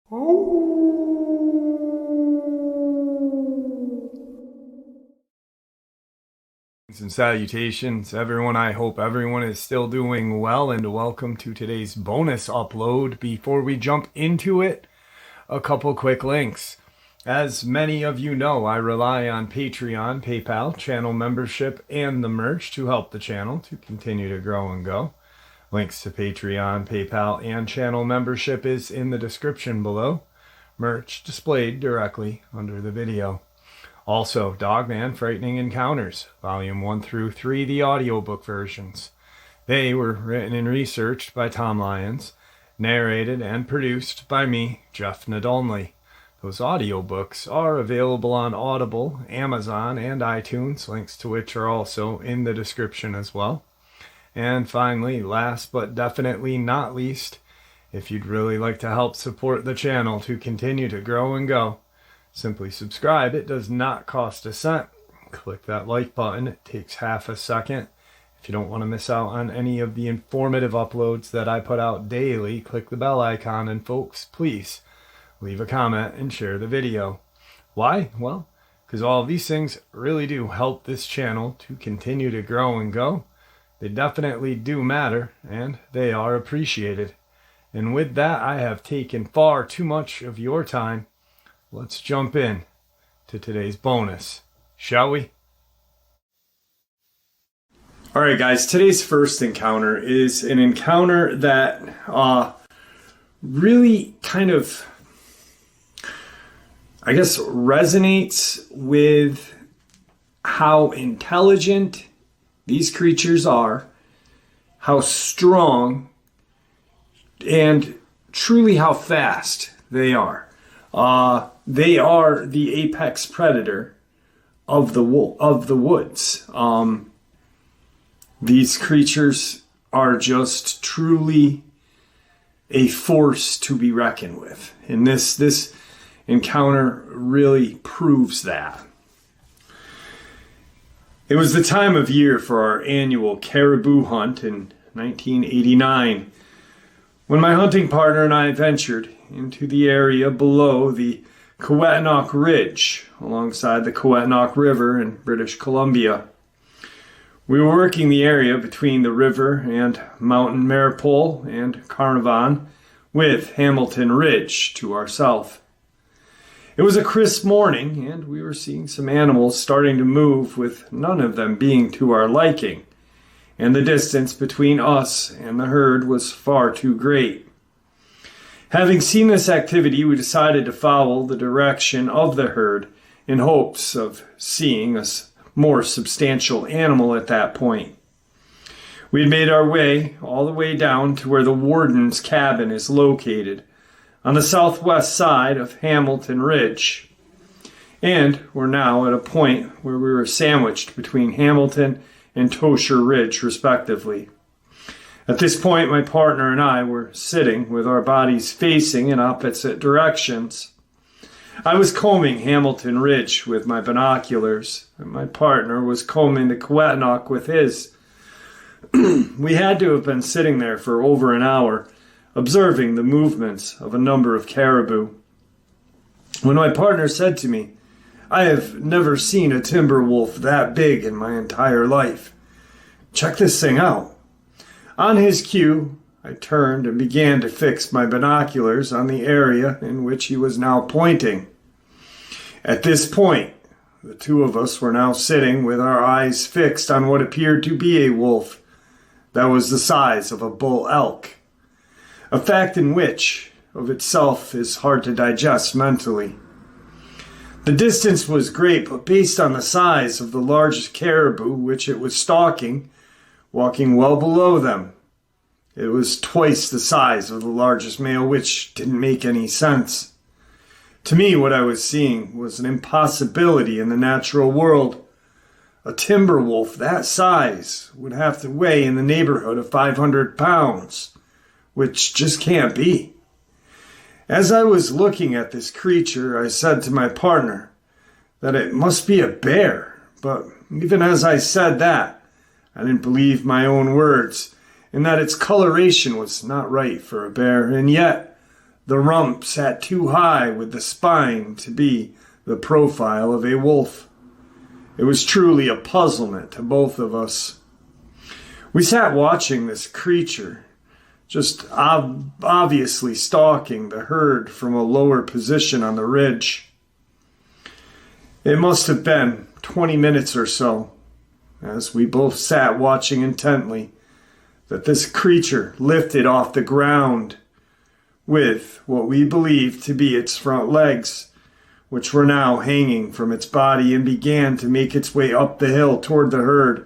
And salutations, everyone. I hope everyone is still doing well, and welcome to today's bonus upload. Before we jump into it, a couple quick links. As many of you know, I rely on Patreon, PayPal, channel membership, and the merch to help the channel to continue to grow and go. Links to Patreon, PayPal, and channel membership is in the description below. Merch displayed directly under the video. Also, Dogman Frightening Encounters, Volume 1 through 3, the audiobook versions. They were written and researched by Tom Lyons, narrated and produced by me, Jeff Nadolny. Those audiobooks are available on Audible, Amazon, and iTunes, links to which are also in the description as well. And finally, last but definitely not least, if you'd really like to help support the channel to continue to grow and go, simply subscribe. It does not cost a cent. Click that like button. It takes half a second. If you don't want to miss out on any of the informative uploads that I put out daily, click the bell icon, and folks, please leave a comment and share the video. Why? Well, because all of these things really do help this channel to continue to grow and go. They definitely do matter, and they are appreciated. And with that, I have taken far too much of your time. Let's jump in to today's bonus, shall we? Alright guys, today's first encounter is an encounter that really kind of, I guess, resonates with how intelligent these creatures are, how strong, and truly how fast they are. They are the apex predator of the woods. These creatures are just truly a force to be reckoned with, and this encounter really proves that. It was the time of year for our annual caribou hunt in 1989, when my hunting partner and I ventured into the area below the Kewetinock Ridge, alongside the Kewetinock River in British Columbia. We were working the area between the river and Mountain Maripole and Carnarvon, with Hamilton Ridge to our south. It was a crisp morning, and we were seeing some animals starting to move, with none of them being to our liking, and the distance between us and the herd was far too great. Having seen this activity, we decided to follow the direction of the herd in hopes of seeing a more substantial animal at that point. We had made our way all the way down to where the warden's cabin is located, on the southwest side of Hamilton Ridge, and we're now at a point where we were sandwiched between Hamilton and Tosher Ridge, respectively. At this point, my partner and I were sitting with our bodies facing in opposite directions. I was combing Hamilton Ridge with my binoculars, and my partner was combing the Kewetinock with his. We had to have been sitting there for over an hour, observing the movements of a number of caribou, when my partner said to me, "I have never seen a timber wolf that big in my entire life. Check this thing out." On his cue, I turned and began to fix my binoculars on the area in which he was now pointing. At this point, the two of us were now sitting with our eyes fixed on what appeared to be a wolf that was the size of a bull elk. A fact in which, of itself, is hard to digest mentally. The distance was great, but based on the size of the largest caribou which it was stalking, walking well below them, it was twice the size of the largest male, which didn't make any sense. To me, what I was seeing was an impossibility in the natural world. A timber wolf that size would have to weigh in the neighborhood of 500 pounds. Which just can't be. As I was looking at this creature, I said to my partner that it must be a bear, but even as I said that, I didn't believe my own words, and that its coloration was not right for a bear, and yet The rump sat too high with the spine to be the profile of a wolf. It was truly a puzzlement to both of us. We sat watching this creature, just obviously stalking the herd from a lower position on the ridge. It must have been 20 minutes or so, as we both sat watching intently, that this creature lifted off the ground with what we believed to be its front legs, which were now hanging from its body, and began to make its way up the hill toward the herd,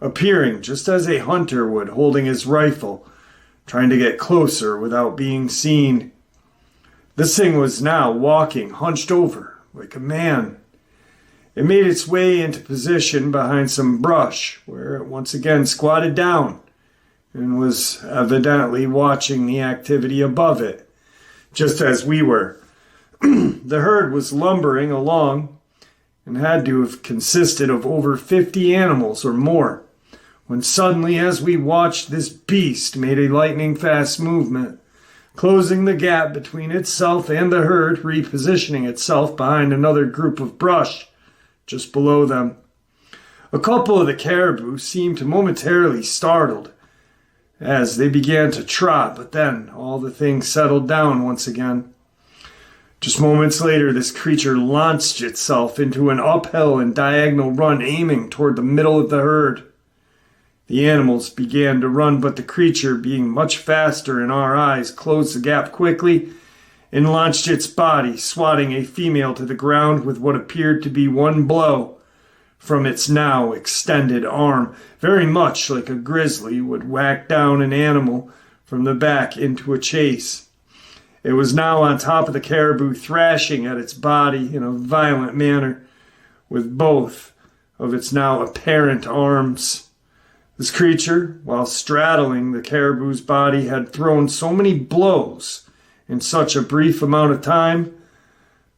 appearing just as a hunter would, holding his rifle, trying to get closer without being seen. This thing was now walking hunched over like a man. It made its way into position behind some brush, where it once again squatted down and was evidently watching the activity above it, just as we were. The herd was lumbering along and had to have consisted of over 50 animals or more, when suddenly, as we watched, this beast made a lightning-fast movement, closing the gap between itself and the herd, repositioning itself behind another group of brush just below them. A couple of the caribou seemed momentarily startled as they began to trot, but then all the things settled down once again. Just moments later, this creature launched itself into an uphill and diagonal run, aiming toward the middle of the herd. The animals began to run, but the creature, being much faster in our eyes, closed the gap quickly and launched its body, swatting a female to the ground with what appeared to be one blow from its now extended arm, very much like a grizzly would whack down an animal from the back into a chase. It was now on top of the caribou, thrashing at its body in a violent manner with both of its now apparent arms. This creature, while straddling the caribou's body, had thrown so many blows in such a brief amount of time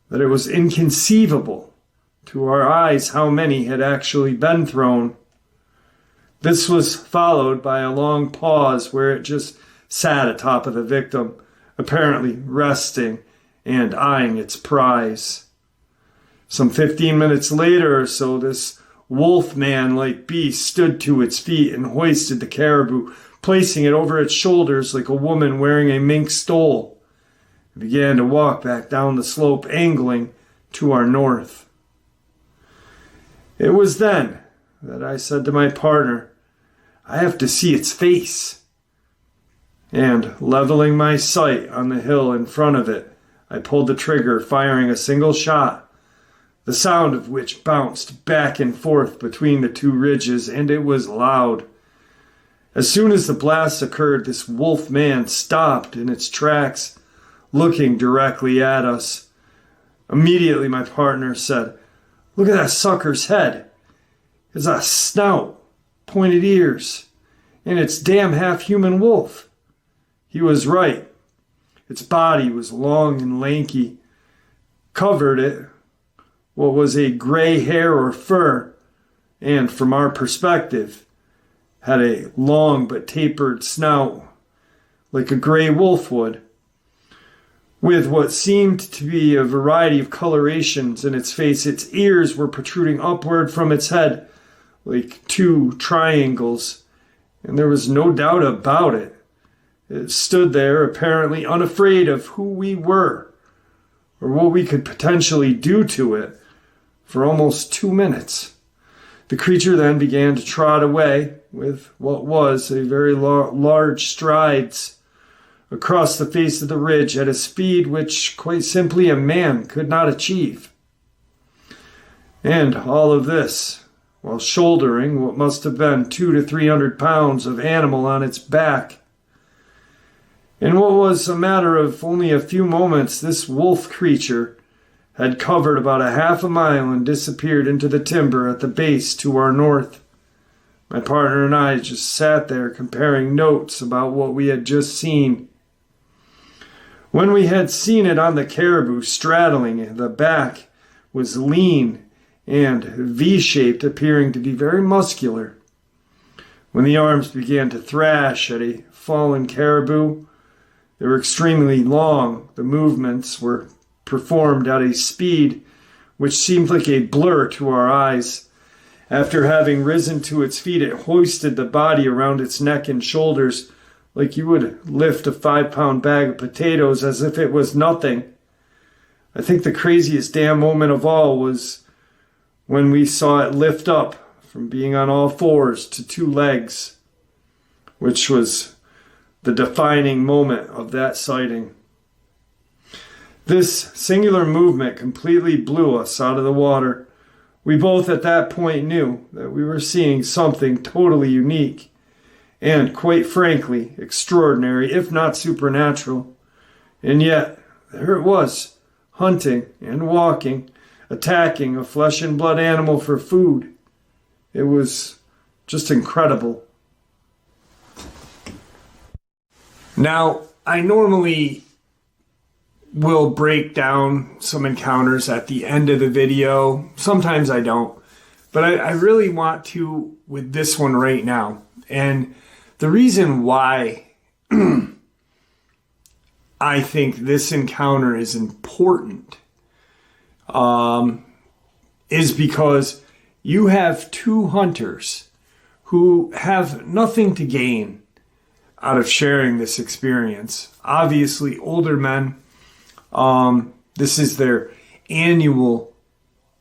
that it was inconceivable to our eyes how many had actually been thrown. This was followed by a long pause where it just sat atop of the victim, apparently resting and eyeing its prize. Some 15 minutes later or so, this wolf-man-like beast stood to its feet and hoisted the caribou, placing it over its shoulders like a woman wearing a mink stole, and began to walk back down the slope, angling to our north. It was then that I said to my partner, "I have to see its face." And leveling my sight on the hill in front of it, I pulled the trigger, firing a single shot, the sound of which bounced back and forth between the two ridges, and it was loud. As soon as the blast occurred, this wolf man stopped in its tracks, looking directly at us. Immediately my partner said, "Look at that sucker's head. It's a snout, pointed ears, and it's damn half-human wolf." He was right. Its body was long and lanky, covered it what was a gray hair or fur, and from our perspective, had a long but tapered snout, like a gray wolf would, with what seemed to be a variety of colorations in its face. Its ears were protruding upward from its head like two triangles, and there was no doubt about it. It stood there apparently unafraid of who we were or what we could potentially do to it for almost 2 minutes. The creature then began to trot away with what was a very large strides across the face of the ridge at a speed which quite simply a man could not achieve. And all of this while shouldering what must have been 200 to 300 pounds of animal on its back. In what was a matter of only a few moments, this wolf creature had covered about a half a mile and disappeared into the timber at the base to our north. My partner and I just sat there comparing notes about what we had just seen. When we had seen it on the caribou, straddling the back was lean and V-shaped, appearing to be very muscular. When the arms began to thrash at a fallen caribou, They were extremely long. The movements were performed at a speed which seemed like a blur to our eyes. After having risen to its feet, it hoisted the body around its neck and shoulders like you would lift a 5-pound bag of potatoes as if it was nothing. I think the craziest damn moment of all was when we saw it lift up from being on all fours to 2 legs, which was the defining moment of that sighting. This singular movement completely blew us out of the water. We both at that point knew that we were seeing something totally unique and, quite frankly, extraordinary, if not supernatural. And yet, there it was, hunting and walking, attacking a flesh and blood animal for food. It was just incredible. Now, I normally will break down some encounters at the end of the video. Sometimes I don't. But I really want to with this one right now. And the reason why I think this encounter is important is because you have 2 hunters who have nothing to gain out of sharing this experience. Obviously, older men. This is their annual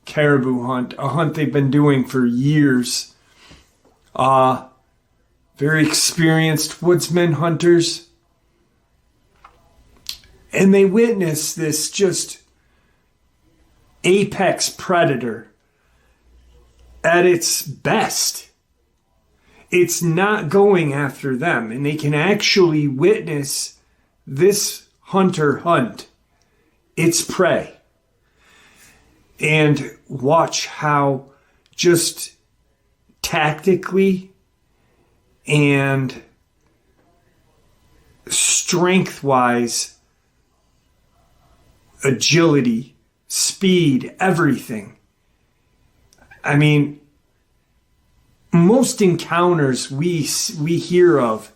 caribou hunt, a hunt they've been doing for years. Very experienced woodsmen, hunters. And they witness this just apex predator at its best. It's not going after them, and they can actually witness this hunter hunt its prey and watch how just tactically and strength-wise, agility, speed, everything. I mean, most encounters we hear of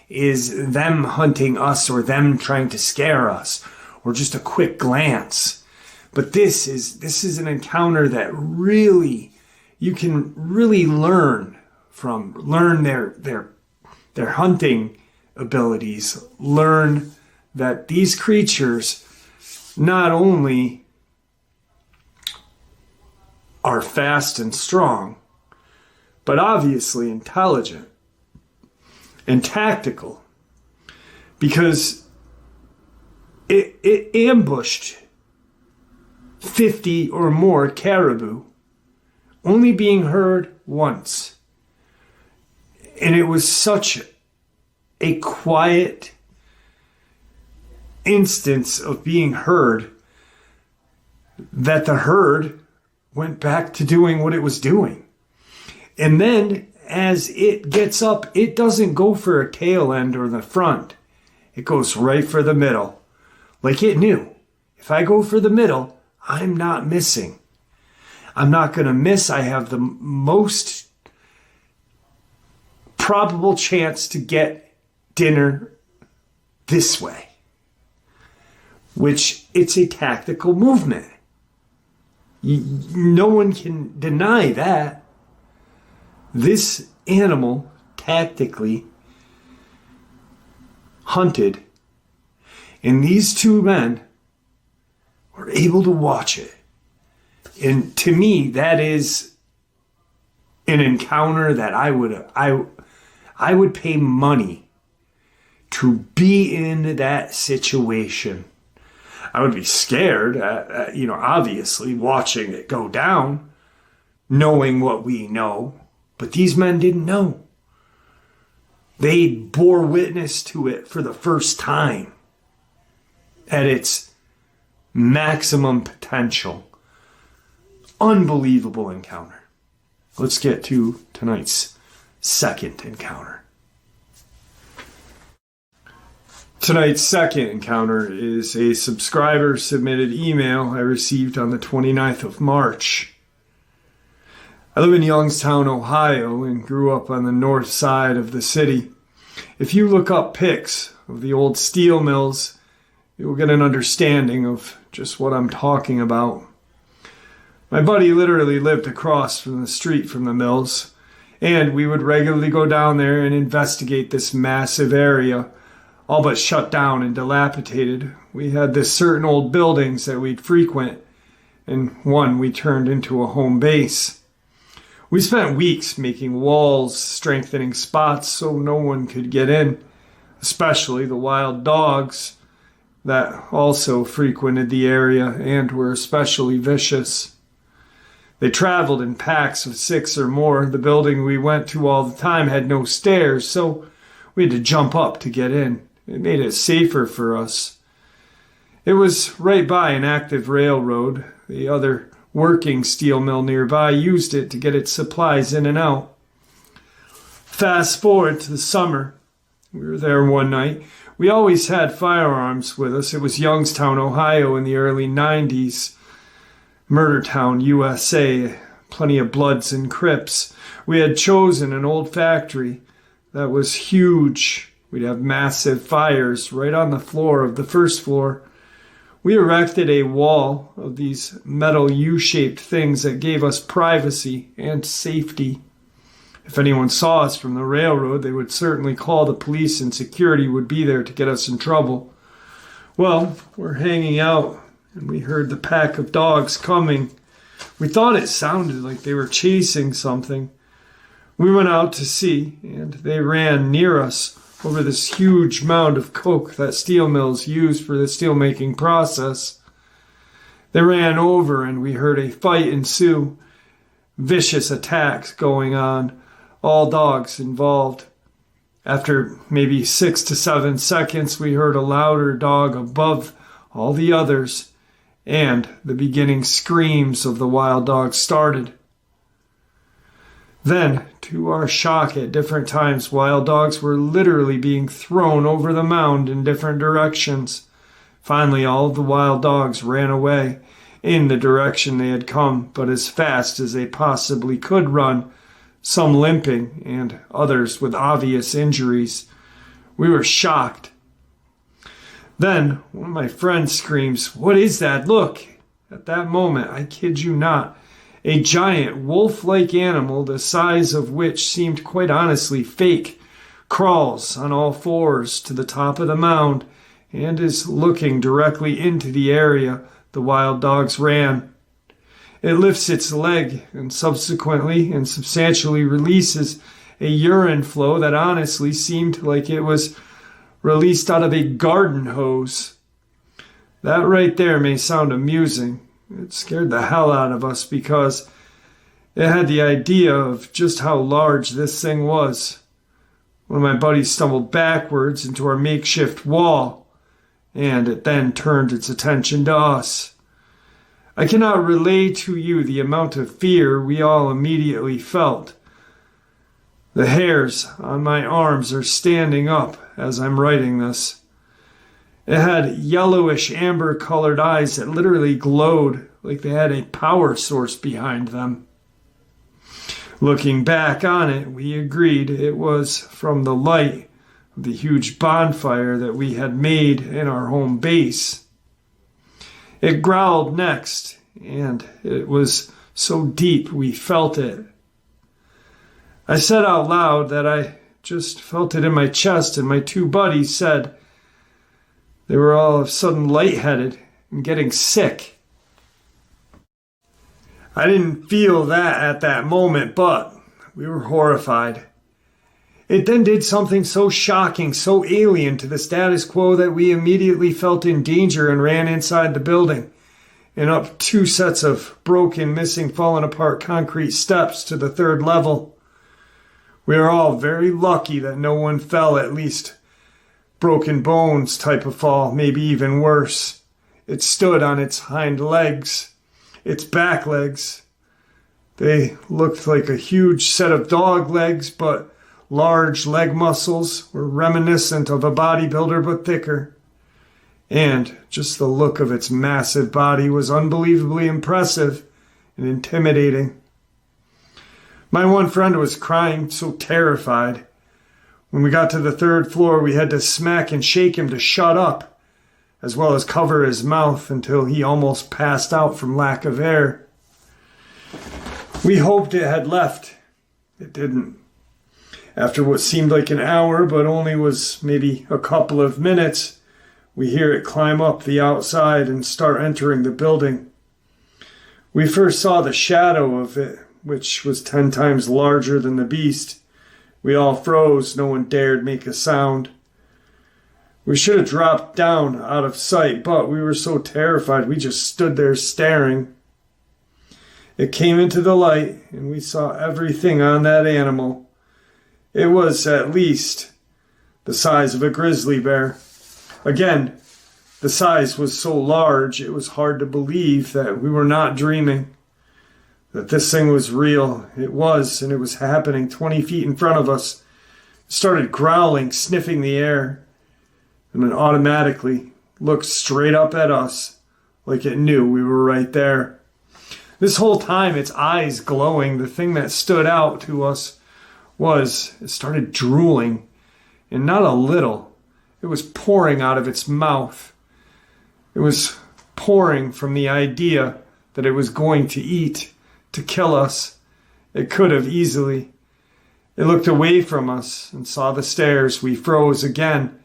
is them hunting us or them trying to scare us or just a quick glance. But this is an encounter that really you can really learn from, learn their hunting abilities, learn that these creatures not only are fast and strong, but obviously intelligent and tactical, because it ambushed 50 or more caribou, only being heard once. And it was such a quiet instance of being heard that the herd went back to doing what it was doing. And then as it gets up, it doesn't go for a tail end or the front. It goes right for the middle. Like it knew, if I go for the middle, I'm not missing. I'm not going to miss. I have the most probable chance to get dinner this way. Which, it's a tactical movement. No one can deny that. This animal tactically hunted, and these 2 men were able to watch it. And to me, that is an encounter that I would pay money to be in that situation. I would be scared, obviously, watching it go down, knowing what we know. But these men didn't know. They bore witness to it for the first time at its maximum potential. Unbelievable encounter. Let's get to tonight's second encounter. Tonight's second encounter is a subscriber submitted email I received on the 29th of March. I live in Youngstown, Ohio, and grew up on the north side of the city. If you look up pics of the old steel mills, you'll get an understanding of just what I'm talking about. My buddy literally lived across from the street from the mills, and we would regularly go down there and investigate this massive area, all but shut down and dilapidated. We had this certain old buildings that we'd frequent, and one we turned into a home base. We spent weeks making walls, strengthening spots so no one could get in, especially the wild dogs that also frequented the area and were especially vicious. They traveled in packs of 6 or more. The building we went to all the time had no stairs, so we had to jump up to get in. It made it safer for us. It was right by an active railroad. The other working steel mill nearby used it to get its supplies in and out. Fast forward to the summer. We were there one night. We always had firearms with us. It was Youngstown, Ohio in the early 90s. Murder town, USA. Plenty of Bloods and Crips. We had chosen an old factory that was huge. We'd have massive fires right on the floor of the first floor. We erected a wall of these metal U-shaped things that gave us privacy and safety. If anyone saw us from the railroad, they would certainly call the police, and security would be there to get us in trouble. Well, we're hanging out, and we heard the pack of dogs coming. We thought it sounded like they were chasing something. We went out to see, and they ran near us over this huge mound of coke that steel mills use for the steelmaking process. They ran over, and we heard a fight ensue. Vicious attacks going on. All dogs involved. After maybe 6 to 7 seconds, we heard a louder dog above all the others, and the beginning screams of the wild dogs started. Then, to our shock, at different times, wild dogs were literally being thrown over the mound in different directions. Finally, all of the wild dogs ran away in the direction they had come, but as fast as they possibly could run, some limping and others with obvious injuries. We were shocked. Then one of my friends screams, "What is that? Look!" At that moment, I kid you not, a giant wolf-like animal, the size of which seemed quite honestly fake, crawls on all fours to the top of the mound and is looking directly into the area the wild dogs ran. It lifts its leg and subsequently and substantially releases a urine flow that honestly seemed like it was released out of a garden hose. That right there may sound amusing. It scared the hell out of us because it had the idea of just how large this thing was. One of my buddies stumbled backwards into our makeshift wall, and it then turned its attention to us. I cannot relay to you the amount of fear we all immediately felt. The hairs on my arms are standing up as I'm writing this. It had yellowish amber-colored eyes that literally glowed like they had a power source behind them. Looking back on it, we agreed it was from the light of the huge bonfire that we had made in our home base. It growled next, and it was so deep we felt it. I said out loud that I just felt it in my chest, and my 2 buddies said they were all of a sudden lightheaded and getting sick. I didn't feel that at that moment, but we were horrified. It then did something so shocking, so alien to the status quo that we immediately felt in danger and ran inside the building and up 2 sets of broken, missing, fallen apart concrete steps to the 3rd level. We are all very lucky that no one fell, at least broken bones type of fall, maybe even worse. It stood on its hind legs, its back legs. They looked like a huge set of dog legs, but large leg muscles were reminiscent of a bodybuilder but thicker. And just the look of its massive body was unbelievably impressive and intimidating. My one friend was crying, so terrified. When we got to the third floor, we had to smack and shake him to shut up, as well as cover his mouth until he almost passed out from lack of air. We hoped it had left. It didn't. After what seemed like an hour, but only was maybe a couple of minutes, we hear it climb up the outside and start entering the building. We first saw the shadow of it, which was 10 times larger than the beast. We all froze. No one dared make a sound. We should have dropped down out of sight, but we were so terrified we just stood there staring. It came into the light, and we saw everything on that animal. It was at least the size of a grizzly bear. Again, the size was so large, it was hard to believe that we were not dreaming, that this thing was real. It was, and it was happening 20 feet in front of us. It started growling, sniffing the air, and then automatically looked straight up at us like it knew we were right there. This whole time, its eyes glowing. The thing that stood out to us was it started drooling, and not a little. It was pouring out of its mouth. It was pouring from the idea that it was going to eat, to kill us. It could have easily. It looked away from us and saw the stairs. We froze again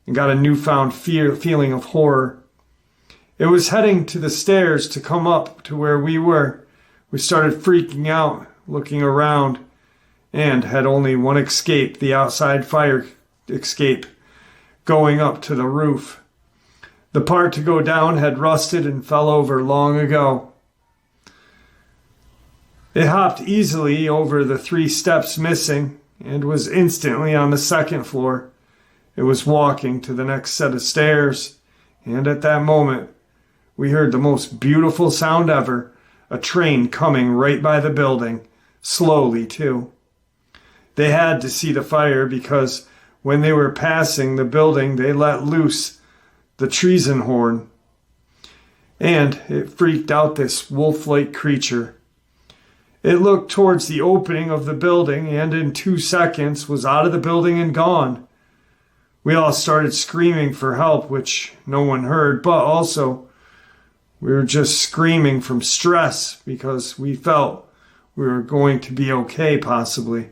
and got a newfound feeling of horror. It was heading to the stairs to come up to where we were. We started freaking out, looking around, and had only one escape, the outside fire escape, going up to the roof. The part to go down had rusted and fell over long ago. It hopped easily over the 3 steps missing and was instantly on the 2nd floor. It was walking to the next set of stairs, and at that moment, we heard the most beautiful sound ever, a train coming right by the building, slowly too. They had to see the fire because when they were passing the building, they let loose the treason horn, and it freaked out this wolf-like creature. It looked towards the opening of the building and in 2 seconds was out of the building and gone. We all started screaming for help, which no one heard, but also we were just screaming from stress because we felt we were going to be okay, possibly.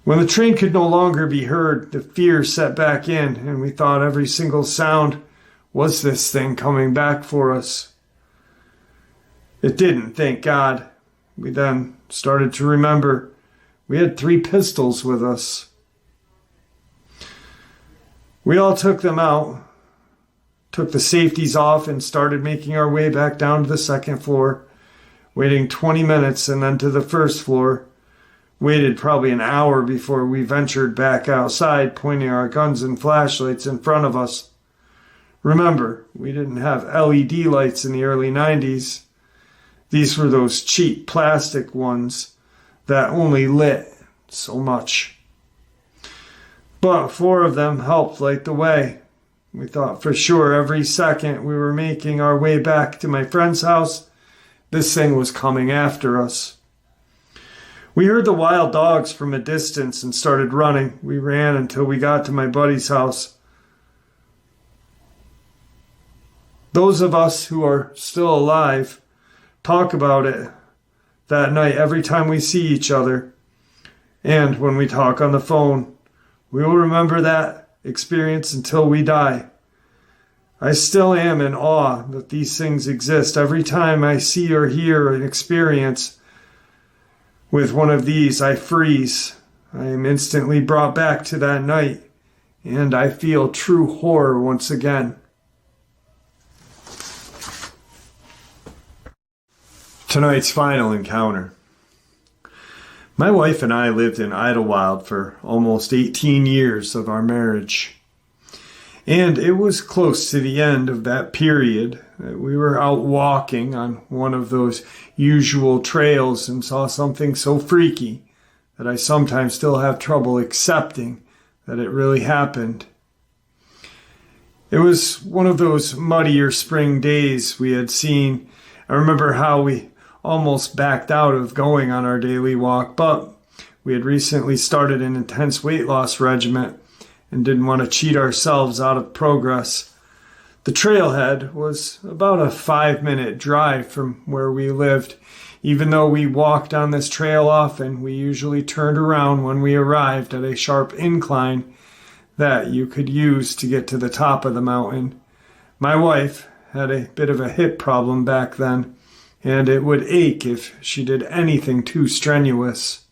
When the train could no longer be heard, the fear set back in, and we thought every single sound was this thing coming back for us. It didn't, thank God. We then started to remember we had 3 pistols with us. We all took them out, took the safeties off, and started making our way back down to the 2nd floor, waiting 20 minutes, and then to the 1st floor. Waited probably an hour before we ventured back outside, pointing our guns and flashlights in front of us. Remember, we didn't have LED lights in the early 90s. These were those cheap plastic ones that only lit so much. But 4 of them helped light the way. We thought for sure every second we were making our way back to my friend's house, this thing was coming after us. We heard the wild dogs from a distance and started running. We ran until we got to my buddy's house. Those of us who are still alive talk about it that night every time we see each other. And when we talk on the phone, we will remember that experience until we die. I still am in awe that these things exist. Every time I see or hear an experience with one of these, I freeze. I am instantly brought back to that night, and I feel true horror once again. Tonight's final encounter. My wife and I lived in Idylewild for almost 18 years of our marriage. And it was close to the end of that period that we were out walking on one of those usual trails and saw something so freaky that I sometimes still have trouble accepting that it really happened. It was one of those muddier spring days we had seen. I remember how we almost backed out of going on our daily walk, but We had recently started an intense weight loss regimen and didn't want to cheat ourselves out of progress. The trailhead was about a 5-minute drive from where we lived. Even though we walked on this trail often, we usually turned around when we arrived at a sharp incline that you could use to get to the top of the mountain. My wife had a bit of a hip problem back then, and it would ache if she did anything too strenuous.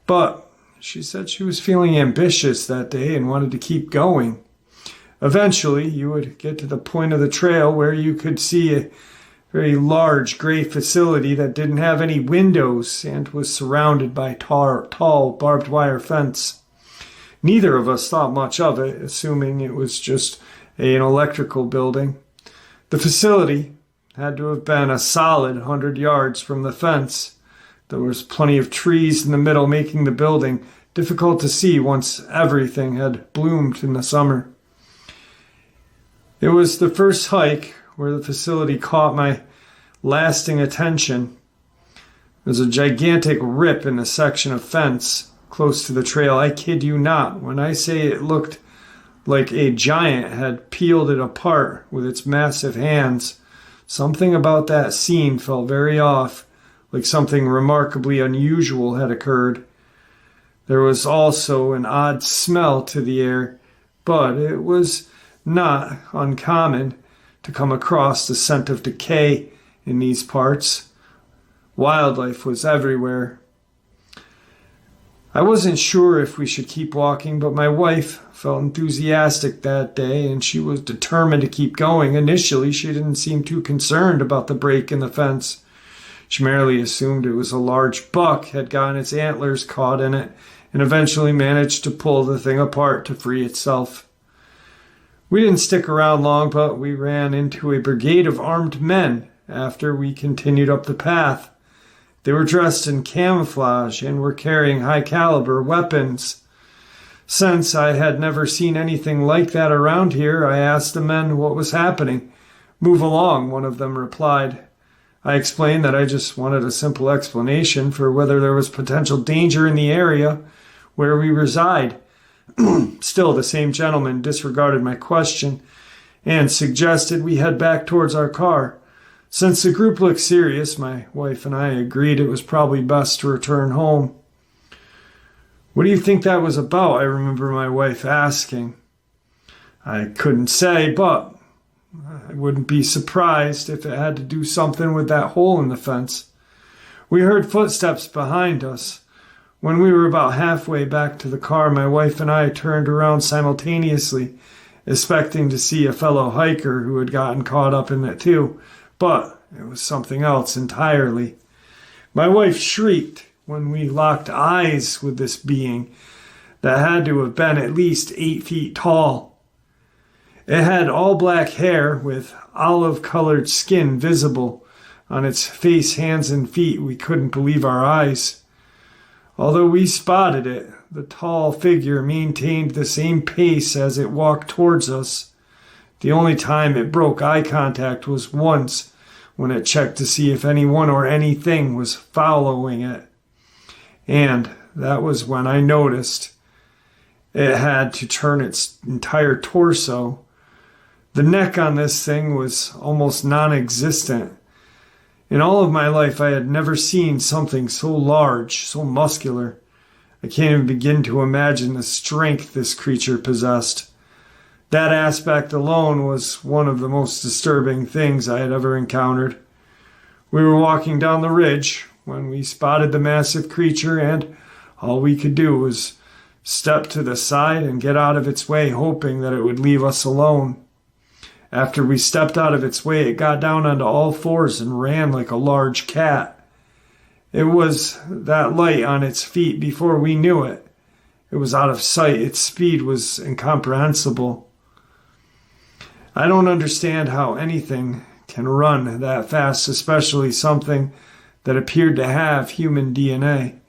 But she said she was feeling ambitious that day and wanted to keep going. Eventually, you would get to the point of the trail where you could see a very large gray facility that didn't have any windows and was surrounded by tall barbed wire fence. Neither of us thought much of it, assuming it was just an electrical building. The facility had to have been a solid 100 yards from the fence. There was plenty of trees in the middle, making the building difficult to see once everything had bloomed in the summer. It was the first hike where the facility caught my lasting attention. There was a gigantic rip in the section of fence close to the trail. I kid you not when I say it looked like a giant had peeled it apart with its massive hands. Something about that scene felt very off, like something remarkably unusual had occurred. There was also an odd smell to the air, but it was not uncommon to come across the scent of decay in these parts. Wildlife was everywhere. I wasn't sure if we should keep walking, but my wife felt enthusiastic that day, and she was determined to keep going. Initially, she didn't seem too concerned about the break in the fence. She merely assumed it was a large buck had gotten its antlers caught in it, and eventually managed to pull the thing apart to free itself. We didn't stick around long, but we ran into a brigade of armed men after we continued up the path. They were dressed in camouflage and were carrying high-caliber weapons. Since I had never seen anything like that around here, I asked the men what was happening. "Move along," one of them replied. I explained that I just wanted a simple explanation for whether there was potential danger in the area where we reside. Still, the same gentleman disregarded my question and suggested we head back towards our car. Since the group looked serious, my wife and I agreed it was probably best to return home. "What do you think that was about?" I remember my wife asking. I couldn't say, but I wouldn't be surprised if it had to do something with that hole in the fence. We heard footsteps behind us. When we were about halfway back to the car, my wife and I turned around simultaneously, expecting to see a fellow hiker who had gotten caught up in it too, but it was something else entirely. My wife shrieked when we locked eyes with this being that had to have been at least 8 feet tall. It had all black hair with olive-colored skin visible on its face, hands, and feet. We couldn't believe our eyes. Although we spotted it, the tall figure maintained the same pace as it walked towards us. The only time it broke eye contact was once, when it checked to see if anyone or anything was following it. And that was when I noticed it had to turn its entire torso. The neck on this thing was almost non-existent. In all of my life, I had never seen something so large, so muscular. I can't even begin to imagine the strength this creature possessed. That aspect alone was one of the most disturbing things I had ever encountered. We were walking down the ridge when we spotted the massive creature, and all we could do was step to the side and get out of its way, hoping that it would leave us alone. After we stepped out of its way, it got down onto all fours and ran like a large cat. It was that light on its feet before we knew it. It was out of sight. Its speed was incomprehensible. I don't understand how anything can run that fast, especially something that appeared to have human DNA.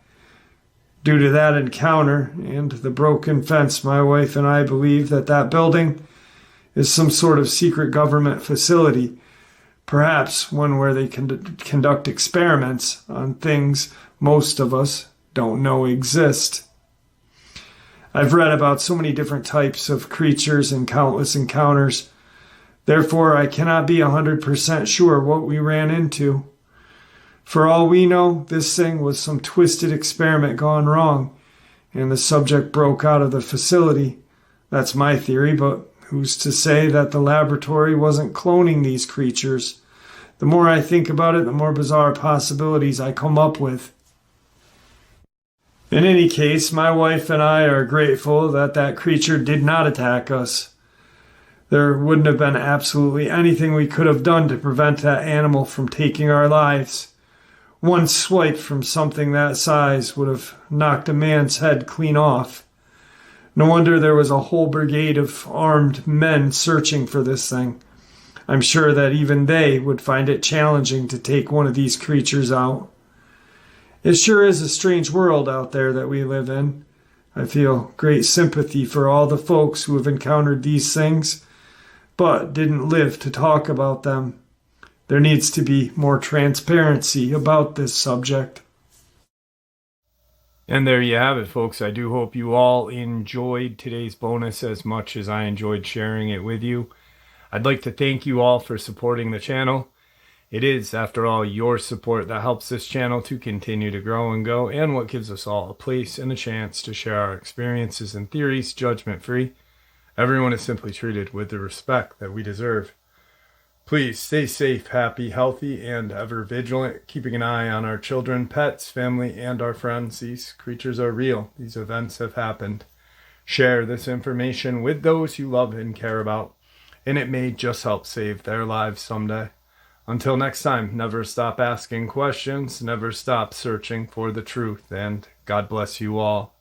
Due to that encounter and the broken fence, my wife and I believe that building is some sort of secret government facility, perhaps one where they conduct experiments on things most of us don't know exist. I've read about so many different types of creatures and countless encounters. Therefore, I cannot be 100% sure what we ran into. For all we know, this thing was some twisted experiment gone wrong, and the subject broke out of the facility. That's my theory, but who's to say that the laboratory wasn't cloning these creatures? The more I think about it, the more bizarre possibilities I come up with. In any case, my wife and I are grateful that that creature did not attack us. There wouldn't have been absolutely anything we could have done to prevent that animal from taking our lives. One swipe from something that size would have knocked a man's head clean off. No wonder there was a whole brigade of armed men searching for this thing. I'm sure that even they would find it challenging to take one of these creatures out. It sure is a strange world out there that we live in. I feel great sympathy for all the folks who have encountered these things, but didn't live to talk about them. There needs to be more transparency about this subject. And there you have it, folks. I do hope you all enjoyed today's bonus as much as I enjoyed sharing it with you. I'd like to thank you all for supporting the channel. It is, after all, your support that helps this channel to continue to grow and go, and what gives us all a place and a chance to share our experiences and theories judgment-free. Everyone is simply treated with the respect that we deserve. Please stay safe, happy, healthy, and ever vigilant, keeping an eye on our children, pets, family, and our friends. These creatures are real. These events have happened. Share this information with those you love and care about, and it may just help save their lives someday. Until next time, never stop asking questions, never stop searching for the truth, and God bless you all.